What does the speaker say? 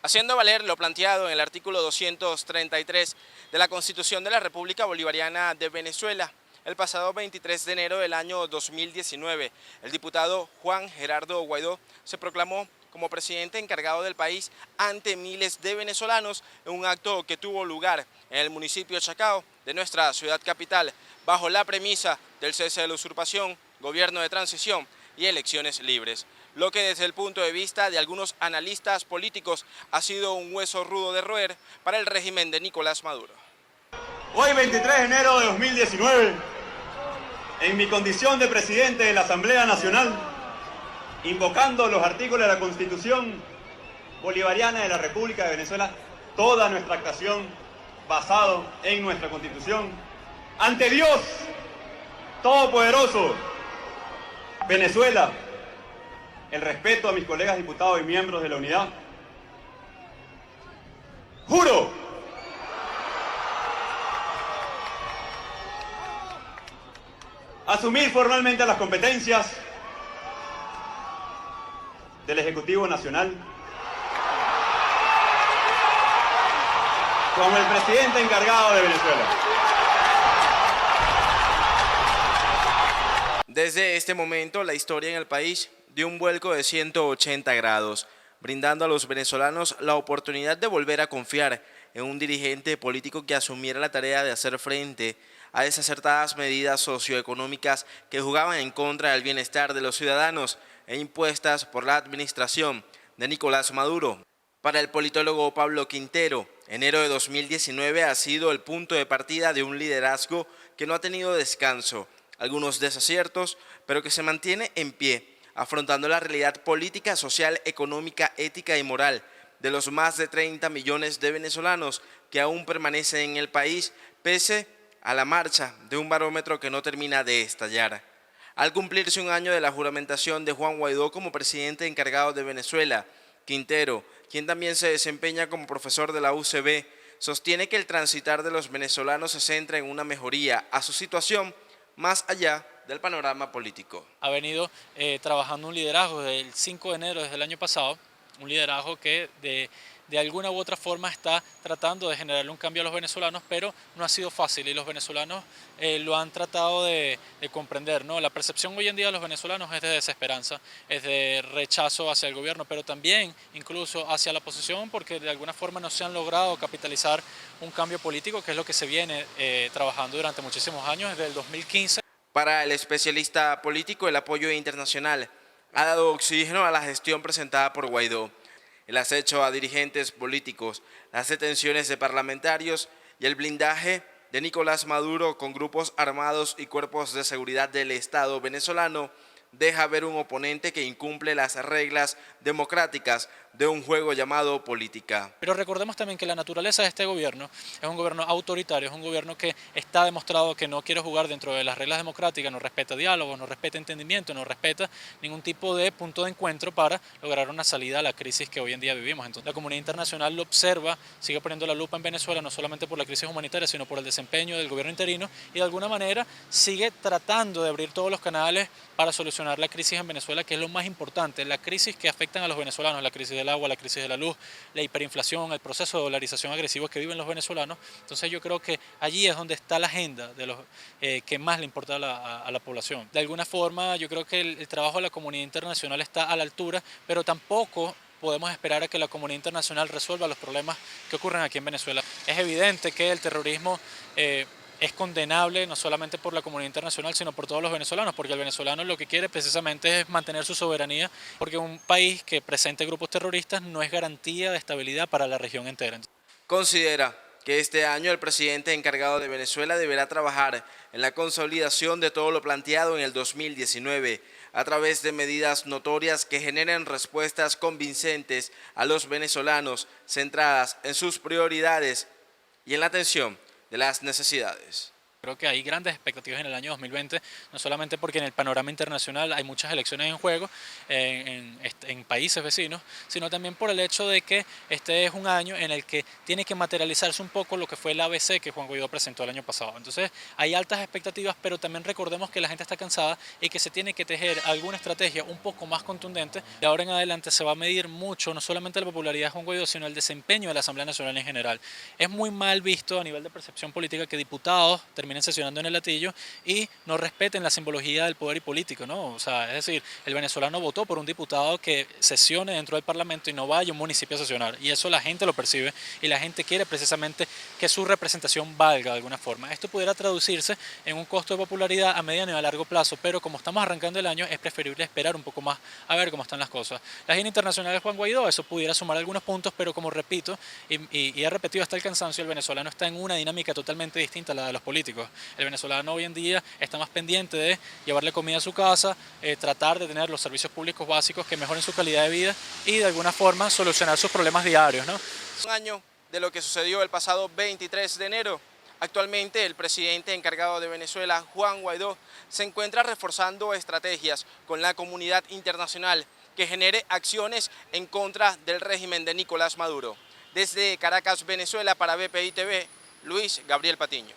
haciendo valer lo planteado en el artículo 233 de la Constitución de la República Bolivariana de Venezuela. El pasado 23 de enero del año 2019, el diputado Juan Gerardo Guaidó se proclamó como presidente encargado del país ante miles de venezolanos en un acto que tuvo lugar en el municipio Chacao de nuestra ciudad capital, bajo la premisa del cese de la usurpación, gobierno de transición y elecciones libres, lo que desde el punto de vista de algunos analistas políticos ha sido un hueso rudo de roer para el régimen de Nicolás Maduro. Hoy, 23 de enero de 2019, en mi condición de presidente de la Asamblea Nacional, invocando los artículos de la Constitución Bolivariana de la República de Venezuela, toda nuestra actuación basado en nuestra Constitución, ante Dios Todopoderoso, Venezuela, el respeto a mis colegas diputados y miembros de la unidad, juro asumir formalmente las competencias del Ejecutivo Nacional como el presidente encargado de Venezuela. Desde este momento, la historia en el país dio un vuelco de 180 grados, brindando a los venezolanos la oportunidad de volver a confiar en un dirigente político que asumiera la tarea de hacer frente a desacertadas medidas socioeconómicas que jugaban en contra del bienestar de los ciudadanos e impuestas por la administración de Nicolás Maduro. Para el politólogo Pablo Quintero, enero de 2019 ha sido el punto de partida de un liderazgo que no ha tenido descanso, algunos desaciertos, pero que se mantiene en pie, afrontando la realidad política, social, económica, ética y moral de los más de 30 millones de venezolanos que aún permanecen en el país, pese a la marcha de un barómetro que no termina de estallar. Al cumplirse un año de la juramentación de Juan Guaidó como presidente encargado de Venezuela, Quintero, quien también se desempeña como profesor de la UCB, sostiene que el transitar de los venezolanos se centra en una mejoría a su situación más allá del panorama político. Ha venido trabajando un liderazgo desde el 5 de enero, desde el año pasado, un liderazgo que de alguna u otra forma está tratando de generarle un cambio a los venezolanos, pero no ha sido fácil y los venezolanos lo han tratado de comprender, ¿no? La percepción hoy en día de los venezolanos es de desesperanza, es de rechazo hacia el gobierno, pero también incluso hacia la oposición, porque de alguna forma no se han logrado capitalizar un cambio político, que es lo que se viene trabajando durante muchísimos años, desde el 2015. Para el especialista político, el apoyo internacional ha dado oxígeno a la gestión presentada por Guaidó. El acecho a dirigentes políticos, las detenciones de parlamentarios y el blindaje de Nicolás Maduro con grupos armados y cuerpos de seguridad del Estado venezolano deja ver un oponente que incumple las reglas democráticas de un juego llamado política. Pero recordemos también que la naturaleza de este gobierno es un gobierno autoritario, es un gobierno que está demostrado que no quiere jugar dentro de las reglas democráticas, no respeta diálogo, no respeta entendimiento, no respeta ningún tipo de punto de encuentro para lograr una salida a la crisis que hoy en día vivimos. Entonces, la comunidad internacional lo observa, sigue poniendo la lupa en Venezuela, no solamente por la crisis humanitaria, sino por el desempeño del gobierno interino y de alguna manera sigue tratando de abrir todos los canales para solucionar la crisis en Venezuela, que es lo más importante, la crisis que afectan a los venezolanos, la crisis del agua, la crisis de la luz, la hiperinflación, el proceso de dolarización agresivo que viven los venezolanos. Entonces yo creo que allí es donde está la agenda de los que más le importa a la población. De alguna forma yo creo que el trabajo de la comunidad internacional está a la altura, pero tampoco podemos esperar a que la comunidad internacional resuelva los problemas que ocurren aquí en Venezuela. Es evidente que el terrorismo es condenable no solamente por la comunidad internacional, sino por todos los venezolanos, porque el venezolano lo que quiere precisamente es mantener su soberanía, porque un país que presente grupos terroristas no es garantía de estabilidad para la región entera. Considera que este año el presidente encargado de Venezuela deberá trabajar en la consolidación de todo lo planteado en el 2019 a través de medidas notorias que generen respuestas convincentes a los venezolanos, centradas en sus prioridades y en la atención de las necesidades. creo que hay grandes expectativas en el año 2020, no solamente porque en el panorama internacional hay muchas elecciones en juego en países vecinos, sino también por el hecho de que este es un año en el que tiene que materializarse un poco lo que fue el ABC que Juan Guaidó presentó el año pasado. Entonces hay altas expectativas, pero también recordemos que la gente está cansada y que se tiene que tejer alguna estrategia un poco más contundente. De ahora en adelante se va a medir mucho, no solamente la popularidad de Juan Guaidó, sino el desempeño de la Asamblea Nacional en general. Es muy mal visto a nivel de percepción política que diputados terminen sesionando en el latillo y no respeten la simbología del poder y político, ¿no? O sea, es decir, el venezolano votó por un diputado que sesione dentro del Parlamento y no vaya a un municipio a sesionar, y eso la gente lo percibe y la gente quiere precisamente que su representación valga de alguna forma. Esto pudiera traducirse en un costo de popularidad a mediano y a largo plazo, pero como estamos arrancando el año es preferible esperar un poco más a ver cómo están las cosas. La gira internacional de Juan Guaidó, eso pudiera sumar algunos puntos, pero como repito y he repetido hasta el cansancio, el venezolano está en una dinámica totalmente distinta a la de los políticos. El venezolano hoy en día está más pendiente de llevarle comida a su casa, tratar de tener los servicios públicos básicos que mejoren su calidad de vida y de alguna forma solucionar sus problemas diarios, ¿no? Un año de lo que sucedió el pasado 23 de enero. Actualmente el presidente encargado de Venezuela, Juan Guaidó, se encuentra reforzando estrategias con la comunidad internacional que genere acciones en contra del régimen de Nicolás Maduro. Desde Caracas, Venezuela, para BPI TV, Luis Gabriel Patiño.